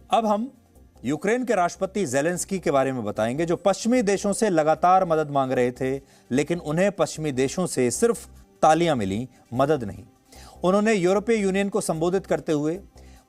अब हम यूक्रेन के राष्ट्रपति ज़ेलेंस्की के बारे में बताएंगे, जो पश्चिमी देशों से लगातार मदद मांग रहे थे, लेकिन उन्हें पश्चिमी देशों से सिर्फ तालियां मिली, मदद नहीं। उन्होंने यूरोपीय यूनियन को संबोधित करते हुए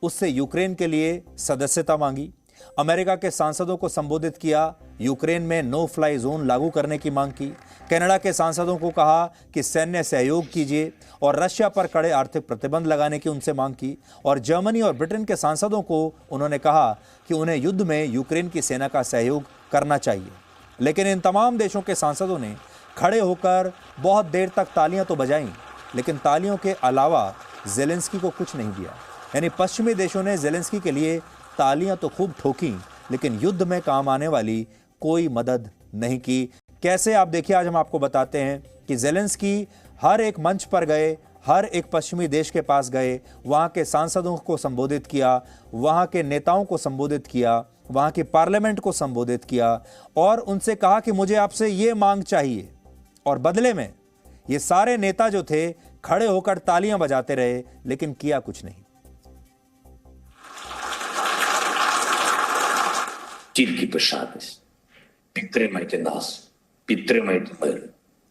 उससे यूक्रेन के लिए सदस्यता मांगी, अमेरिका के सांसदों को संबोधित किया, यूक्रेन में नो फ्लाई जोन लागू करने की मांग की, कनाडा के सांसदों को कहा कि सैन्य सहयोग कीजिए और रशिया पर कड़े आर्थिक प्रतिबंध लगाने की उनसे मांग की, और जर्मनी और ब्रिटेन के सांसदों को उन्होंने कहा कि उन्हें युद्ध में यूक्रेन की सेना का सहयोग करना चाहिए। लेकिन इन तमाम देशों के सांसदों ने खड़े होकर बहुत देर तक तालियां तो बजाईं, लेकिन तालियों के अलावा ज़ेलेंस्की को कुछ नहीं दिया। यानी पश्चिमी देशों ने ज़ेलेंस्की के लिए तालियां तो खूब ठोकी, लेकिन युद्ध में काम आने वाली कोई मदद नहीं की। कैसे, आप देखिए, आज हम आपको बताते हैं कि ज़ेलेंस्की हर एक मंच पर गए, हर एक पश्चिमी देश के पास गए, वहाँ के सांसदों को संबोधित किया, वहाँ के नेताओं को संबोधित किया, वहाँ की पार्लियामेंट को संबोधित किया और उनसे कहा कि मुझे आपसे ये मांग चाहिए। और बदले में ये सारे नेता जो थे खड़े होकर तालियां बजाते रहे, लेकिन किया कुछ नहीं। Тільки пишатись. Підтримайте нас, підтримайте мир,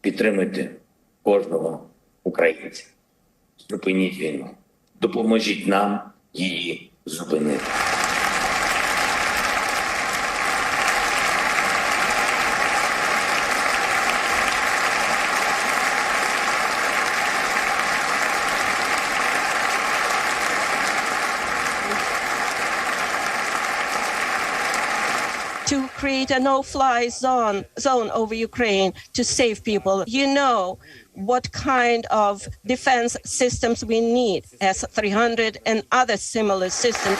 підтримайте кожного українця. Зупиніть війну. Допоможіть нам її зупинити. To create a no-fly zone over Ukraine to save people. You know what kind of defense systems we need, S-300 and other similar systems.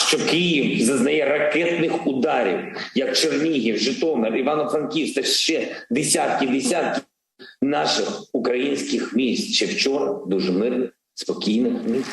Що Київ зазнає ракетних ударів, як Чернігів, Житомир, Івано-Франківськ та ще десятки наших українських міст. Ще вчора дуже мирних, спокійних міст.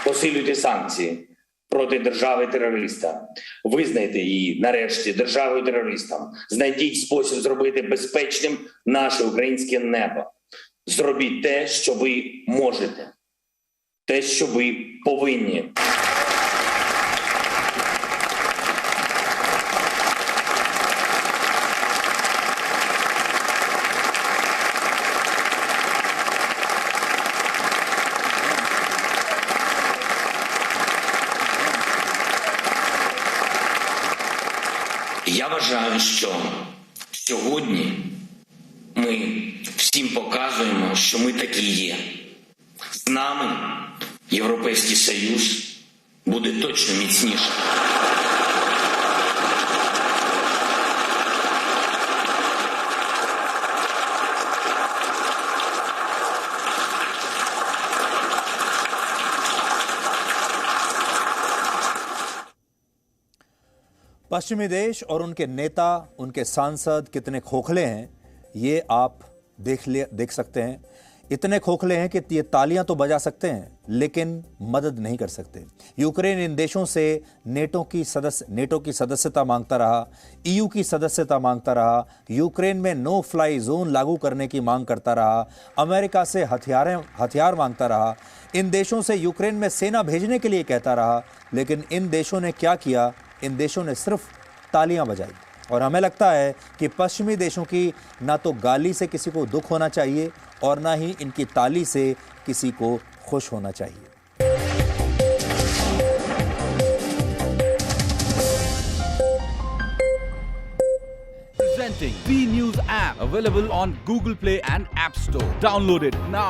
Посилюйте санкції проти держави-терориста. Визнайте її, нарешті, державою-терористом. Знайдіть спосіб зробити безпечним наше українське небо. Зробіть те, що ви можете. Те, що ви повинні. Я вважаю, що сьогодні ми всім показуємо, що ми такі є. З нами Європейський Союз буде точно міцнішим. पश्चिमी देश और उनके नेता, उनके सांसद कितने खोखले हैं, ये आप देख सकते हैं। इतने खोखले हैं कि ये तालियां तो बजा सकते हैं, लेकिन मदद नहीं कर सकते। यूक्रेन इन देशों से नेटो की सदस्यता मांगता रहा, ईयू की सदस्यता मांगता रहा, यूक्रेन में नो फ्लाई जोन लागू करने की मांग करता रहा, अमेरिका से हथियार मांगता रहा, इन देशों से यूक्रेन में सेना भेजने के लिए कहता रहा। लेकिन इन देशों ने क्या किया? इन देशों ने सिर्फ तालियां बजाई। और हमें लगता है कि पश्चिमी देशों की ना तो गाली से किसी को दुख होना चाहिए और ना ही इनकी ताली से किसी को खुश होना चाहिए। Presenting B News app, available on Google Play and App Store. Download it now.